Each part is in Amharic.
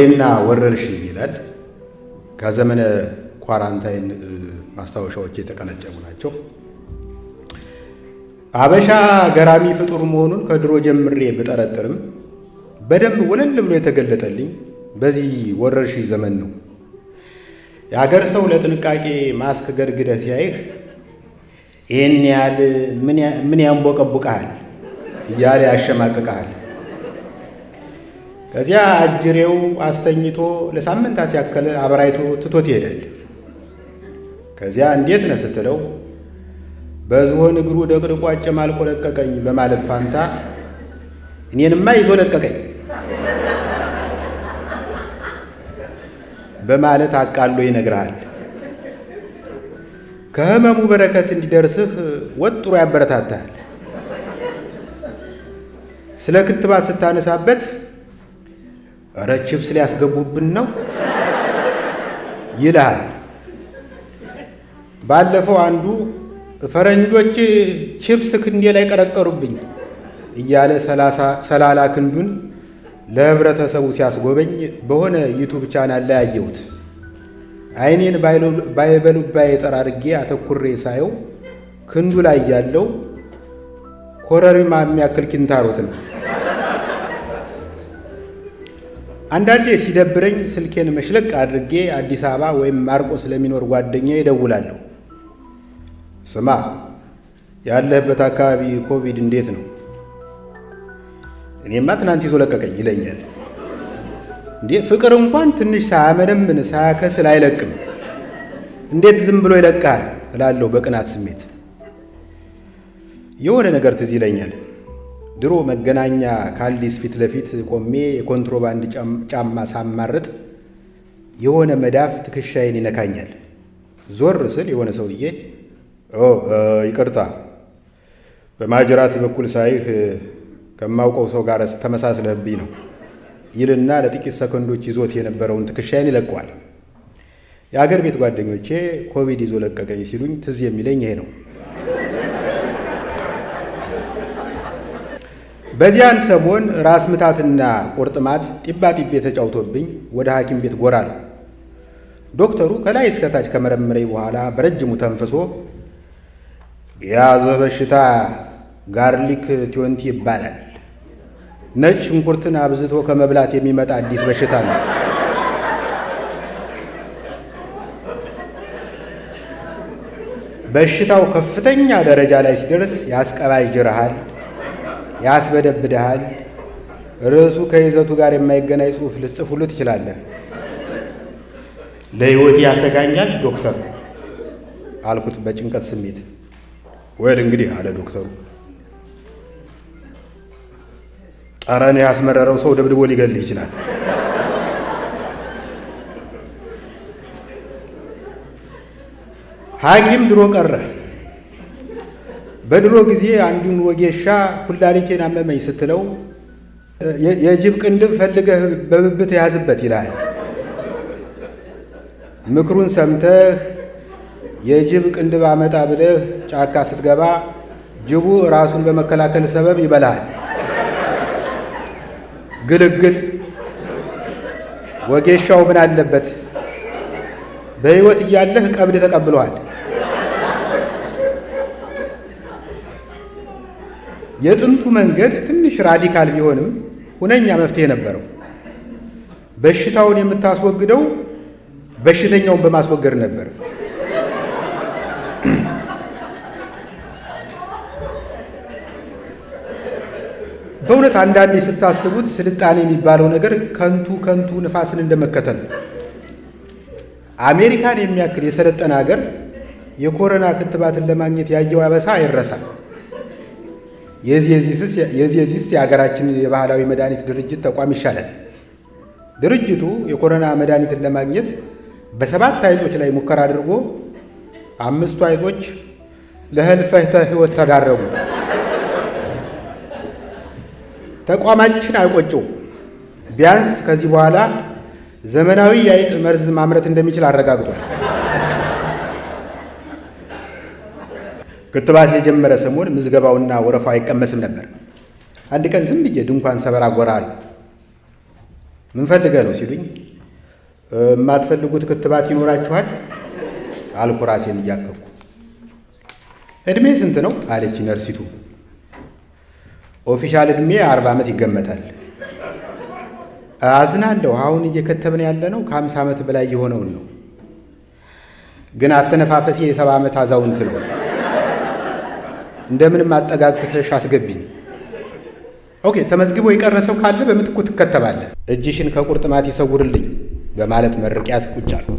እና ወረርሽኝ ይላል። ከዘመነ ኳራንታይን ማስታወሻዎች የተቀነጨቡ ናቸው። አበሻ ገራሚ ፍጡር መሆኑን ከድሮ ጀምሬ ብጠረጥርም በደንብ ወለል ብሎ የተገለጠልኝ በዚህ ወረርሽኝ ዘመን ነው። የአገር ሰው ለጥንቃቄ ማስክ ገድግደህ ሲያይህ ይህን ያህል ምን ያንቦቀቡቀሃል እያለ ያሸማቅቀሃል። ከዚያ አጅሬው አስተኝቶ ለሳምንታት ያከለ አበራይቶ ትቶት ይሄዳል። ከዚያ እንዴት ነህ ስትለው በዝሆን እግሩ ደቅድቆ አጨማልቆ ለቀቀኝ በማለት ፋንታ እኔንማ ይዞ ለቀቀኝ በማለት አቃሎ ይነግርሃል። ከህመሙ በረከት እንዲደርስህ ወጥሮ ያበረታታል። ስለ ክትባት ስታነሳበት እረ ቺፕስ ሊያስገቡብን ነው ይልሃል። ባለፈው አንዱ ፈረንጆች ቺፕስ ክንዴ ላይ ቀረቀሩብኝ እያለ ሰላላ ክንዱን ለህብረተሰቡ ሲያስጎበኝ በሆነ ዩቱብ ቻናል ላይ አየሁት። አይኔን ባይበሉባይ ጠራርጌ አተኩሬ ሳየው ክንዱ ላይ ያለው ኮረሪማ የሚያክል ኪንታሮት ነው። አንዳንዴ ሲደብረኝ ስልኬን መሽለቅ አድርጌ አዲስ አበባ ወይም ማርቆስ ለሚኖር ጓደኛ ይደውላለሁ። ስማ ያለህበት አካባቢ ኮቪድ እንዴት ነው? እኔማ ትናንት ይዞ ለቀቀኝ ይለኛል። እንዴ ፍቅር እንኳን ትንሽ ሳያመነምን ሳያከስል አይለቅም፣ እንዴት ዝም ብሎ ይለቅሃል እላለሁ በቅናት ስሜት። የሆነ ነገር ትዝ ይለኛል። ድሮ መገናኛ ካልዲስ ፊት ለፊት ቆሜ የኮንትሮባንድ ጫማ ሳማርጥ የሆነ መዳፍ ትከሻዬን ይነካኛል። ዞር ስል የሆነ ሰውዬ ይቅርታ፣ በማጅራት በኩል ሳይህ ከማውቀው ሰው ጋር ተመሳስለህብኝ ነው ይልና ለጥቂት ሰከንዶች ይዞት የነበረውን ትከሻዬን ይለቀዋል። የአገር ቤት ጓደኞቼ ኮቪድ ይዞ ለቀቀኝ ሲሉኝ ትዝ የሚለኝ ይሄ ነው። በዚያን ሰሞን ራስ ምታትና ቁርጥማት ጢባ ጢቤ ተጫውቶብኝ ወደ ሐኪም ቤት ጎራ ነው። ዶክተሩ ከላይ እስከታች ከመረመረኝ በኋላ በረጅሙ ተንፍሶ የያዘ በሽታ ጋርሊክ ቲወንቲ ይባላል። ነጭ ሽንኩርትን አብዝቶ ከመብላት የሚመጣ አዲስ በሽታ ነው። በሽታው ከፍተኛ ደረጃ ላይ ሲደርስ ያስቀባጅርሃል፣ ያስበደብድሃል። ርዕሱ ከይዘቱ ጋር የማይገናኝ ጽሑፍ ልትጽፍ ሁሉ ትችላለህ። ለሕይወት ያሰጋኛል ዶክተር አልኩት በጭንቀት ስሜት። ወል እንግዲህ አለ ዶክተሩ፣ ጠረን ያስመረረው ሰው ደብድቦ ሊገልህ ይችላል። ሐኪም ድሮ ቀረ። በድሮ ጊዜ አንዱን ወጌሻ ኩላሊቴን አመመኝ ስትለው የጅብ ቅንድብ ፈልገህ በብብት ያዝበት ይላል። ምክሩን ሰምተህ የጅብ ቅንድብ አመጣ ብለህ ጫካ ስትገባ ጅቡ ራሱን በመከላከል ሰበብ ይበላል። ግልግል። ወጌሻው ምን አለበት? በሕይወት እያለህ ቀብድ ተቀብለዋል። የጥንቱ መንገድ ትንሽ ራዲካል ቢሆንም ሁነኛ መፍትሄ ነበረው። በሽታውን የምታስወግደው በሽተኛውን በማስወገድ ነበር። በእውነት አንዳንዴ ስታስቡት ስልጣኔ የሚባለው ነገር ከንቱ ንፋስን እንደመከተል ነው። አሜሪካን የሚያክል የሰለጠነ ሀገር የኮሮና ክትባትን ለማግኘት ያየው አበሳ አይረሳም። የዚህስ የሀገራችን የባህላዊ መድኃኒት ድርጅት ተቋም ይሻላል። ድርጅቱ የኮሮና መድኃኒትን ለማግኘት በ7 አይጦች ላይ ሙከራ አድርጎ 5ቱ አይጦች ለህልፈተ ሕይወት ተዳረጉ። ተቋማችን አይቆጨው። ቢያንስ ከዚህ በኋላ ዘመናዊ የአይጥ መርዝ ማምረት እንደሚችል አረጋግጧል። ክትባት የጀመረ ሰሞን ምዝገባውና ወረፋው አይቀመስም ነበር። አንድ ቀን ዝም ብዬ ድንኳን ሰበራ ጎራ አለ። ምን ፈልገህ ነው ሲሉኝ የማትፈልጉት ክትባት ይኖራችኋል አልኩ ራሴን እያከኩ። እድሜ ስንት ነው አለች ነርሲቱ። ኦፊሻል እድሜ 40 ዓመት ይገመታል። አዝናለሁ፣ አሁን እየከተብን ያለነው ከ50 ዓመት በላይ የሆነውን ነው። ግን አተነፋፈሴ የ70 ዓመት አዛውንት ነው። እንደምንም አጠጋግተሽ አስገቢኝ። ኦኬ፣ ተመዝግቦ የቀረ ሰው ካለ በምትኩ ትከተባለህ። እጅሽን ከቁርጥማት ይሰውርልኝ በማለት መርቂያት ቁጭ አልኩ።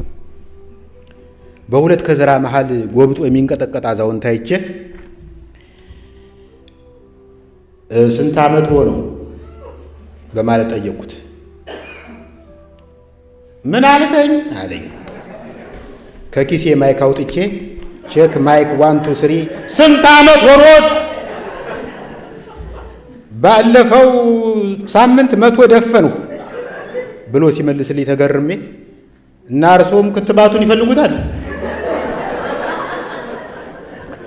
በሁለት ከዘራ መሃል ጎብጦ የሚንቀጠቀጥ አዛውንት አይቼ ስንት ዓመት ሆነው በማለት ጠየቅኩት። ምን አልከኝ አለኝ። ከኪሴ ማይክ አውጥቼ ቼክ ማይክ 1 2 3 ስንት ዓመት ሆኖት? ባለፈው ሳምንት 100 ደፈንሁ ብሎ ሲመልስልኝ ተገርሜ እና እርሶም ክትባቱን ይፈልጉታል?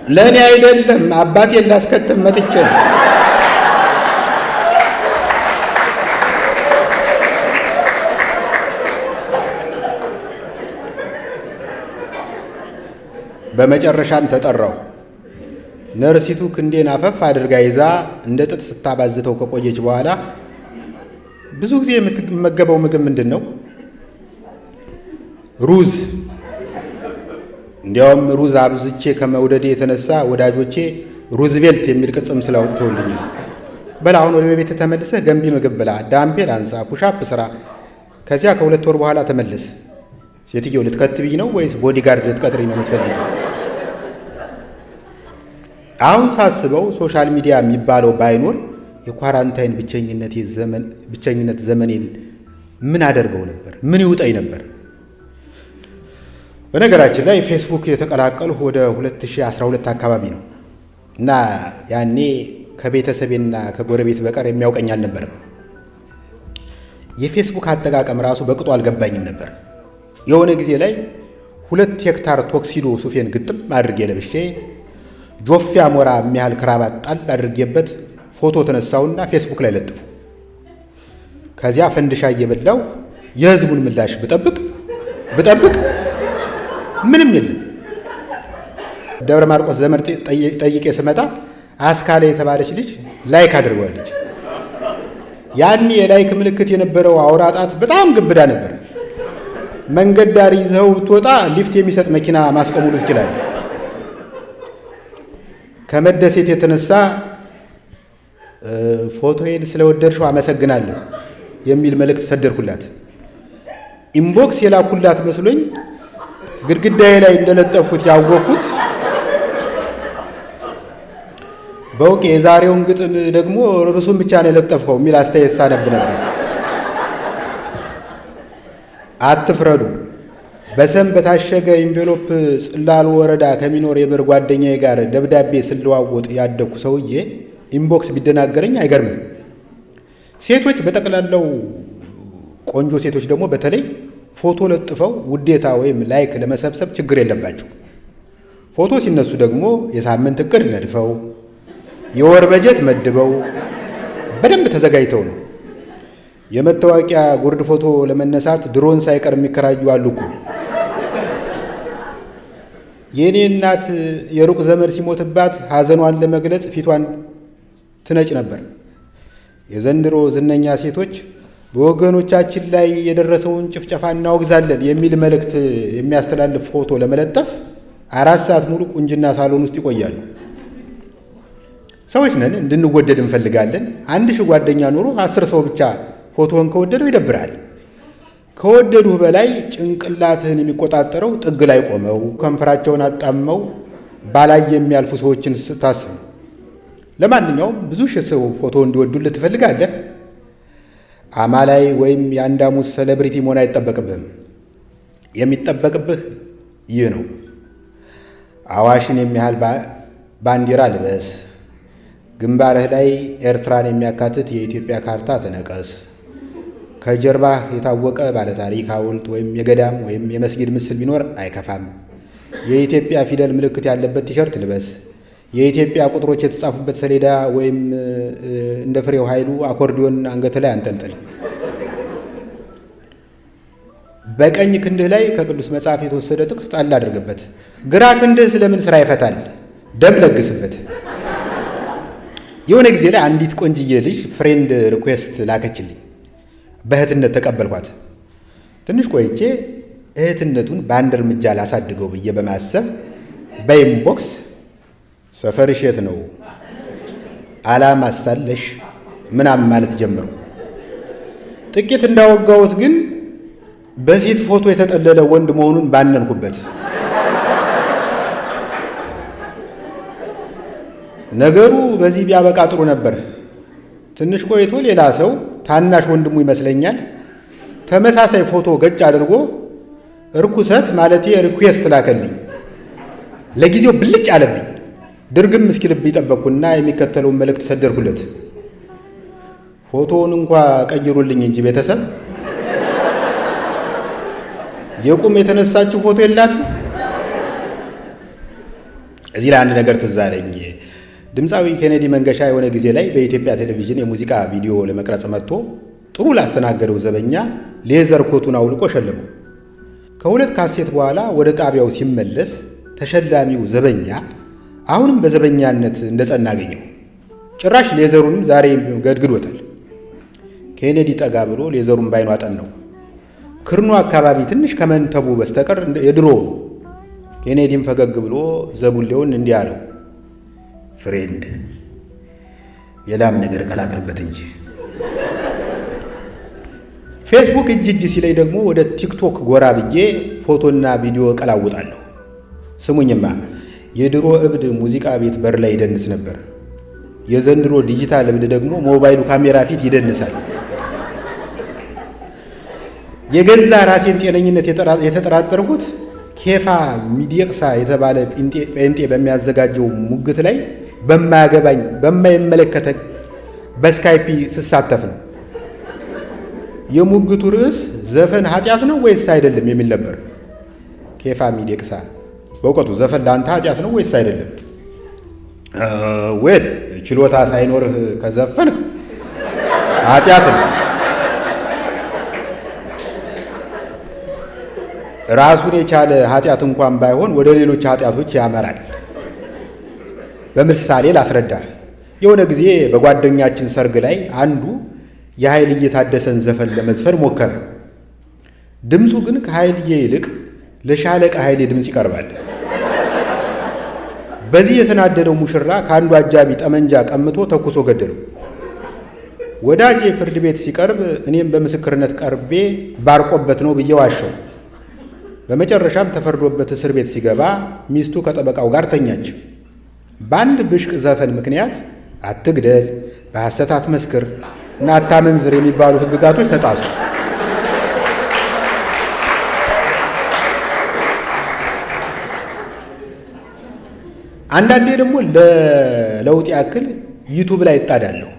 ለእኔ አይደለም አባቴን ላስከትብ መጥቼ ነው። በመጨረሻም ተጠራው። ነርሲቱ ክንዴን አፈፍ አድርጋ ይዛ እንደ ጥጥ ስታባዝተው ከቆየች በኋላ ብዙ ጊዜ የምትመገበው ምግብ ምንድን ነው? ሩዝ። እንዲያውም ሩዝ አብዝቼ ከመውደዴ የተነሳ ወዳጆቼ ሩዝቬልት የሚል ቅጽም ስላውጥተውልኛል። በላ አሁን ወደ ቤት ተመልሰህ ገንቢ ምግብ ብላ፣ ዳምፔል አንሳ፣ ፑሻፕ ስራ፣ ከዚያ ከ2 ወር በኋላ ተመለስ። ሴትየው ልትከትብኝ ነው ወይስ ቦዲጋርድ ልትቀጥሪ ነው የምትፈልጊው? አሁን ሳስበው ሶሻል ሚዲያ የሚባለው ባይኖር የኳራንታይን ብቸኝነት ዘመኔን ምን አደርገው ነበር? ምን ይውጠኝ ነበር? በነገራችን ላይ ፌስቡክ የተቀላቀልሁ ወደ 2012 አካባቢ ነው እና ያኔ ከቤተሰቤና ከጎረቤት በቀር የሚያውቀኝ አልነበረም። የፌስቡክ አጠቃቀም ራሱ በቅጡ አልገባኝም ነበር። የሆነ ጊዜ ላይ 2 ሄክታር ቶክሲዶ ሱፌን ግጥም አድርጌ ለብሼ ጆፌ አሞራ የሚያህል ክራባት ጣል አድርጌበት ፎቶ ተነሳውና ፌስቡክ ላይ ለጥፉ። ከዚያ ፈንድሻ እየበላው የህዝቡን ምላሽ ብጠብቅ ምንም የለም። ደብረ ማርቆስ ዘመድ ጠይቄ ስመጣ አስካለ የተባለች ልጅ ላይክ አድርገዋለች። ያኔ የላይክ ምልክት የነበረው አውራ ጣት በጣም ግብዳ ነበር። መንገድ ዳር ይዘው ብትወጣ ሊፍት የሚሰጥ መኪና ማስቆም ሁሉ ትችላለህ። ከመደሴት የተነሳ ፎቶዬን ስለወደድሽው አመሰግናለሁ የሚል መልእክት ሰደርኩላት። ኢንቦክስ የላኩላት መስሎኝ ግድግዳዬ ላይ እንደለጠፉት ያወቅኩት በውቅ የዛሬውን ግጥም ደግሞ ርዕሱን ብቻ ነው የለጠፍከው የሚል አስተያየት ሳነብ ነበር። አትፍረዱ። በሰም በታሸገ ኢንቬሎፕ ጽላሉ ወረዳ ከሚኖር የበር ጓደኛዬ ጋር ደብዳቤ ስለዋወጥ ያደኩ ሰውዬ ኢንቦክስ ቢደናገረኝ አይገርምም። ሴቶች በጠቅላላው ቆንጆ ሴቶች ደግሞ በተለይ ፎቶ ለጥፈው ውዴታ ወይም ላይክ ለመሰብሰብ ችግር የለባቸው። ፎቶ ሲነሱ ደግሞ የሳምንት እቅድ ነድፈው የወር በጀት መድበው በደንብ ተዘጋጅተው ነው። የመታወቂያ ጉርድ ፎቶ ለመነሳት ድሮን ሳይቀር የሚከራዩ አሉ እኮ። የኔ እናት የሩቅ ዘመድ ሲሞትባት ሐዘኗን ለመግለጽ ፊቷን ትነጭ ነበር። የዘንድሮ ዝነኛ ሴቶች በወገኖቻችን ላይ የደረሰውን ጭፍጨፋ እናወግዛለን የሚል መልእክት የሚያስተላልፍ ፎቶ ለመለጠፍ 4 ሰዓት ሙሉ ቁንጅና ሳሎን ውስጥ ይቆያሉ። ሰዎች ነን፣ እንድንወደድ እንፈልጋለን። 1000 ጓደኛ ኑሮ 10 ሰው ብቻ ፎቶን ከወደደው ይደብራል። ከወደዱህ በላይ ጭንቅላትህን የሚቆጣጠረው ጥግ ላይ ቆመው ከንፈራቸውን አጣመው ባላይ የሚያልፉ ሰዎችን ስታስብ ነው። ለማንኛውም ብዙ ሺህ ሰው ፎቶ እንዲወዱልህ ትፈልጋለህ? አማላይ ወይም የአንዳሙስ ሴሌብሪቲ መሆን አይጠበቅብህም። የሚጠበቅብህ ይህ ነው። አዋሽን የሚያህል ባንዲራ ልበስ። ግንባርህ ላይ ኤርትራን የሚያካትት የኢትዮጵያ ካርታ ተነቀስ። ከጀርባህ የታወቀ ባለታሪክ ሐውልት ወይም የገዳም ወይም የመስጊድ ምስል ቢኖር አይከፋም። የኢትዮጵያ ፊደል ምልክት ያለበት ቲሸርት ልበስ። የኢትዮጵያ ቁጥሮች የተጻፉበት ሰሌዳ ወይም እንደ ፍሬው ኃይሉ አኮርዲዮን አንገት ላይ አንጠልጥል። በቀኝ ክንድህ ላይ ከቅዱስ መጽሐፍ የተወሰደ ጥቅስ ጣል አድርግበት። ግራ ክንድህ ስለምን ስራ ይፈታል? ደም ለግስበት። የሆነ ጊዜ ላይ አንዲት ቆንጅዬ ልጅ ፍሬንድ ሪኩዌስት ላከችልኝ። በእህትነት ተቀበልኳት። ትንሽ ቆይቼ እህትነቱን በአንድ እርምጃ ላሳድገው ብዬ በማሰብ በኢንቦክስ ሰፈርሽ የት ነው አላማ ሳለሽ ምናምን ማለት ጀምሩ። ጥቂት እንዳወጋሁት ግን በሴት ፎቶ የተጠለለ ወንድ መሆኑን ባነንኩበት። ነገሩ በዚህ ቢያበቃ ጥሩ ነበር። ትንሽ ቆይቶ ሌላ ሰው ታናሽ ወንድሙ ይመስለኛል ተመሳሳይ ፎቶ ገጭ አድርጎ ርኩሰት ማለቴ ሪኩዌስት ላከልኝ። ለጊዜው ብልጭ አለብኝ። ድርግም እስኪልብ ይጠበቅኩና የሚከተለውን መልእክት ሰደርኩለት። ፎቶውን እንኳ ቀይሩልኝ እንጂ ቤተሰብ የቁም የተነሳችው ፎቶ የላትም። እዚህ ላይ አንድ ነገር ትዝ አለኝ። ድምፃዊ ኬኔዲ መንገሻ የሆነ ጊዜ ላይ በኢትዮጵያ ቴሌቪዥን የሙዚቃ ቪዲዮ ለመቅረጽ መጥቶ ጥሩ ላስተናገደው ዘበኛ ሌዘር ኮቱን አውልቆ ሸለመው። ከሁለት ካሴት በኋላ ወደ ጣቢያው ሲመለስ ተሸላሚው ዘበኛ አሁንም በዘበኛነት እንደጸና አገኘው። ጭራሽ ሌዘሩንም ዛሬ ገድግዶታል። ኬኔዲ ጠጋ ብሎ ሌዘሩን ባይኑ አጠናው። ክርኑ አካባቢ ትንሽ ከመንተቡ በስተቀር የድሮ ነው። ኬኔዲም ፈገግ ብሎ ዘቡሌውን እንዲህ አለው፣ ፍሬንድ የላም ነገር ቀላቅልበት እንጂ። ፌስቡክ እጅ ሲለኝ ደግሞ ወደ ቲክቶክ ጎራ ብዬ ፎቶና ቪዲዮ ቀላውጣለሁ። ስሙኝማ የድሮ እብድ ሙዚቃ ቤት በር ላይ ይደንስ ነበር። የዘንድሮ ዲጂታል እብድ ደግሞ ሞባይሉ ካሜራ ፊት ይደንሳል። የገዛ ራሴን ጤነኝነት የተጠራጠርኩት ኬፋ ሚዲቅሳ የተባለ ጴንጤ በሚያዘጋጀው ሙግት ላይ በማያገባኝ በማይመለከተ በስካይፒ ስሳተፍ ነው። የሙግቱ ርዕስ ዘፈን ኃጢአት ነው ወይስ አይደለም የሚል ነበር። ኬፋ ሚዲቅሳ በእውቀቱ ዘፈን ለአንተ ኃጢአት ነው ወይስ አይደለም? ወል ችሎታ ሳይኖርህ ከዘፈንህ ኃጢአት ነው። ራሱን የቻለ ኃጢአት እንኳን ባይሆን ወደ ሌሎች ኃጢአቶች ያመራል። በምሳሌ ላስረዳ። የሆነ ጊዜ በጓደኛችን ሰርግ ላይ አንዱ የኃይልዬ ታደሰን ዘፈን ለመዝፈን ሞከረ። ድምፁ ግን ከኃይልዬ ይልቅ ለሻለቃ ኃይሌ ድምፅ ይቀርባል። በዚህ የተናደደው ሙሽራ ከአንዱ አጃቢ ጠመንጃ ቀምቶ ተኩሶ ገደለው። ወዳጄ ፍርድ ቤት ሲቀርብ እኔም በምስክርነት ቀርቤ ባርቆበት ነው ብዬ ዋሸው። በመጨረሻም ተፈርዶበት እስር ቤት ሲገባ ሚስቱ ከጠበቃው ጋር ተኛች። በአንድ ብሽቅ ዘፈን ምክንያት አትግደል፣ በሐሰት አትመስክር እና አታመንዝር የሚባሉ ሕግጋቶች ተጣሱ። አንዳንዴ ደግሞ ለለውጥ ያክል ዩቱብ ላይ እጣዳለሁ።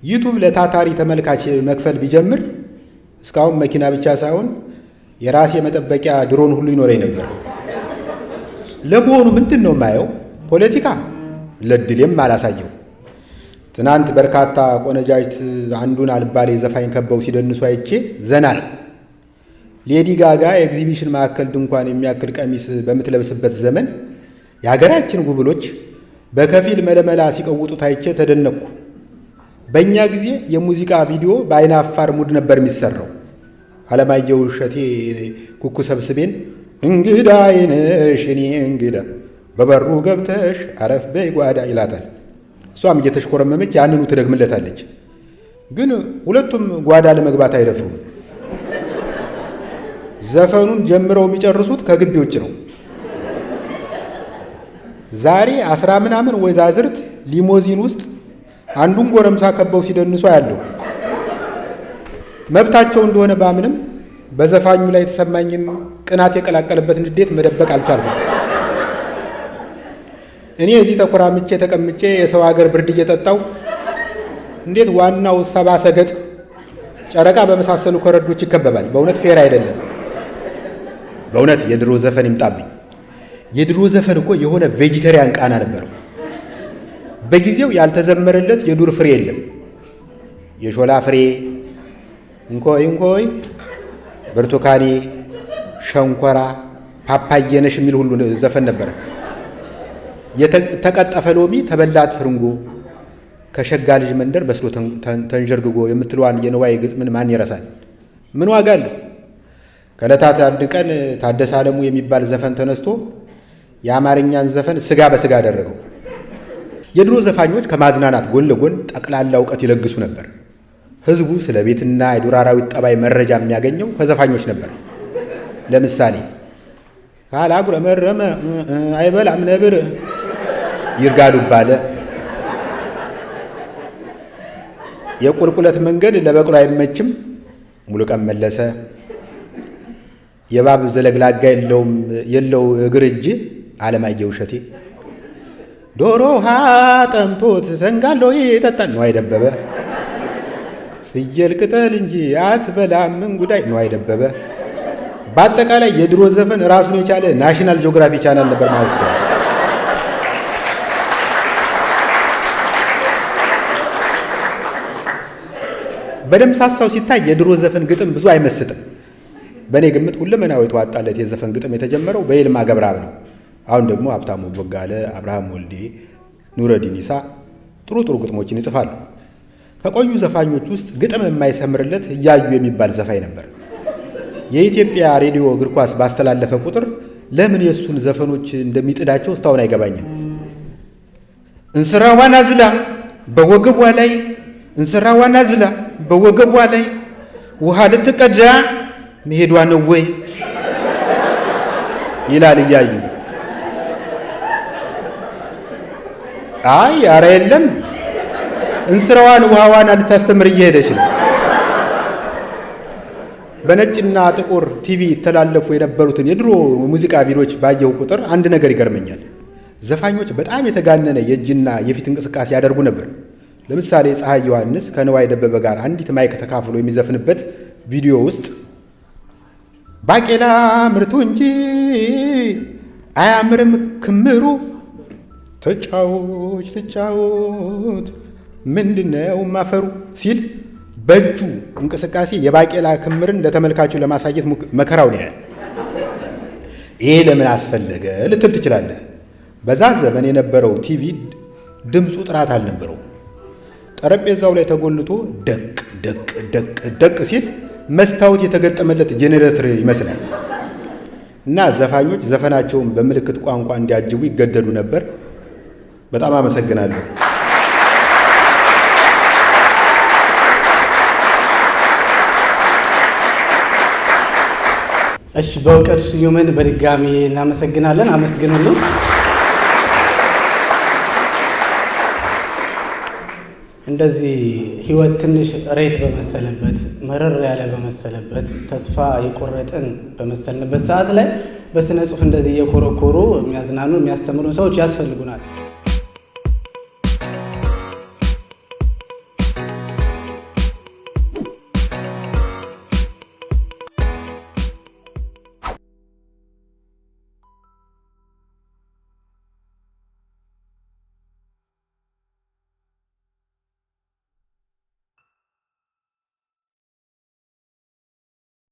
ዩቱብ ለታታሪ ተመልካች መክፈል ቢጀምር እስካሁን መኪና ብቻ ሳይሆን የራሴ መጠበቂያ ድሮን ሁሉ ይኖረኝ ነበር። ለመሆኑ ምንድን ነው የማየው? ፖለቲካ? ለድሌም አላሳየው። ትናንት በርካታ ቆነጃጅት አንዱን አልባሌ ዘፋኝ ከበው ሲደንሱ አይቼ ዘናል። ሌዲ ጋጋ የኤግዚቢሽን ማዕከል ድንኳን የሚያክል ቀሚስ በምትለብስበት ዘመን የሀገራችን ጉብሎች በከፊል መለመላ ሲቀውጡት አይቼ ተደነቅኩ። በእኛ ጊዜ የሙዚቃ ቪዲዮ በአይነ አፋር ሙድ ነበር የሚሰራው። አለማየሁ እሸቴ ኩኩ ሰብስቤን እንግዳ አይነሽ እኔ እንግዳ በበሩ ገብተሽ አረፍ በይ ጓዳ ይላታል። እሷም እየተሽኮረመመች ያንኑ ትደግምለታለች። ግን ሁለቱም ጓዳ ለመግባት አይደፍሩም። ዘፈኑን ጀምረው የሚጨርሱት ከግቢ ውጭ ነው። ዛሬ 10 ምናምን ወይዛዝርት ሊሞዚን ውስጥ አንዱን ጎረምሳ ከበው ሲደንሱ ያለው መብታቸው እንደሆነ ባምንም በዘፋኙ ላይ የተሰማኝን ቅናት የቀላቀለበት ንዴት መደበቅ አልቻልኩም። እኔ እዚህ ተኮራምቼ ተቀምጬ የሰው ሀገር ብርድ እየጠጣው እንዴት ዋናው ሰባ ሰገጥ ጨረቃ በመሳሰሉ ኮረዶች ይከበባል? በእውነት ፌር አይደለም። በእውነት የድሮ ዘፈን ይምጣብኝ። የድሮ ዘፈን እኮ የሆነ ቬጂተሪያን ቃና ነበረው። በጊዜው ያልተዘመረለት የዱር ፍሬ የለም። የሾላ ፍሬ እንኮይ እንኮይ ብርቱካኔ፣ ሸንኮራ፣ ፓፓየነሽ የሚል ሁሉ ዘፈን ነበረ። የተቀጠፈ ሎሚ ተበላ ትርንጎ፣ ከሸጋ ልጅ መንደር በስሎ ተንዠርግጎ የምትለዋን የንዋይ ግጥምን ማን ይረሳል? ምን ዋጋ አለው? ከዕለታት አንድ ቀን ታደሰ ዓለሙ የሚባል ዘፈን ተነስቶ የአማርኛን ዘፈን ስጋ በስጋ አደረገው። የድሮ ዘፋኞች ከማዝናናት ጎን ለጎን ጠቅላላ እውቀት ይለግሱ ነበር። ሕዝቡ ስለ ቤትና የዱር አራዊት ጠባይ መረጃ የሚያገኘው ከዘፋኞች ነበር። ለምሳሌ ካላጉረመረመ አይበላም ነብር ይርጋሉ ባለ፣ የቁልቁለት መንገድ ለበቅሎ አይመችም ሙሉቀን መለሰ፣ የባብ ዘለግላጋ የለው እግር እጅ አለማየሁ እሸቴ፣ ዶሮ ውሃ ጠምቶት ተንጋሎ ይጠጣል ነዋይ ደበበ፣ ፍየል ቅጠል እንጂ አትበላም ምን ጉዳይ ነዋይ ደበበ። በአጠቃላይ የድሮ ዘፈን ራሱን የቻለ ናሽናል ጂኦግራፊ ቻናል ነበር ማለት ይቻላል። በደምሳሳው ሲታይ የድሮ ዘፈን ግጥም ብዙ አይመስጥም። በእኔ ግምት ሁለመናው የተዋጣለት የዘፈን ግጥም የተጀመረው በይልማ ገብረአብ ነው። አሁን ደግሞ ሀብታሙ ቦጋለ፣ አብርሃም ወልዴ፣ ኑረዲን ኢሳ ጥሩ ጥሩ ግጥሞችን ይጽፋሉ። ከቆዩ ዘፋኞች ውስጥ ግጥም የማይሰምርለት እያዩ የሚባል ዘፋኝ ነበር። የኢትዮጵያ ሬዲዮ እግር ኳስ ባስተላለፈ ቁጥር ለምን የእሱን ዘፈኖች እንደሚጥዳቸው እስካሁን አይገባኝም። እንስራዋን አዝላ በወገቧ ላይ እንስራዋን አዝላ በወገቧ ላይ ውሃ ልትቀዳ መሄዷ ነው ወይ ይላል እያዩ። አይ ኧረ የለም እንስራዋን ውሃዋን ልታስተምር እየሄደች ነው። በነጭና ጥቁር ቲቪ ይተላለፉ የነበሩትን የድሮ ሙዚቃ ቪዲዮዎች ባየሁ ቁጥር አንድ ነገር ይገርመኛል። ዘፋኞች በጣም የተጋነነ የእጅና የፊት እንቅስቃሴ ያደርጉ ነበር። ለምሳሌ ፀሐይ ዮሐንስ ከንዋይ ደበበ ጋር አንዲት ማይክ ተካፍሎ የሚዘፍንበት ቪዲዮ ውስጥ ባቄላ ምርቱ እንጂ አያምርም ክምሩ፣ ተጫዎች ተጫወት ምንድነው ማፈሩ ሲል በእጁ እንቅስቃሴ የባቄላ ክምርን ለተመልካቹ ለማሳየት መከራውን ያያል። ይሄ ለምን አስፈለገ ልትል ትችላለህ። በዛ ዘመን የነበረው ቲቪ ድምፁ ጥራት አልነበረው። ጠረጴዛው ላይ ተጎልቶ ደቅ ደቅ ደቅ ደቅ ሲል መስታወት የተገጠመለት ጄኔሬተር ይመስላል። እና ዘፋኞች ዘፈናቸውን በምልክት ቋንቋ እንዲያጅቡ ይገደዱ ነበር። በጣም አመሰግናለሁ። እሺ፣ በእውቀቱ ስዩምን በድጋሚ እናመሰግናለን። አመስግኑልን። እንደዚህ ህይወት ትንሽ ሬት በመሰለበት መረር ያለ በመሰለበት ተስፋ የቆረጥን በመሰልንበት ሰዓት ላይ በስነ ጽሁፍ እንደዚህ እየኮረኮሩ የሚያዝናኑ የሚያስተምሩ ሰዎች ያስፈልጉናል።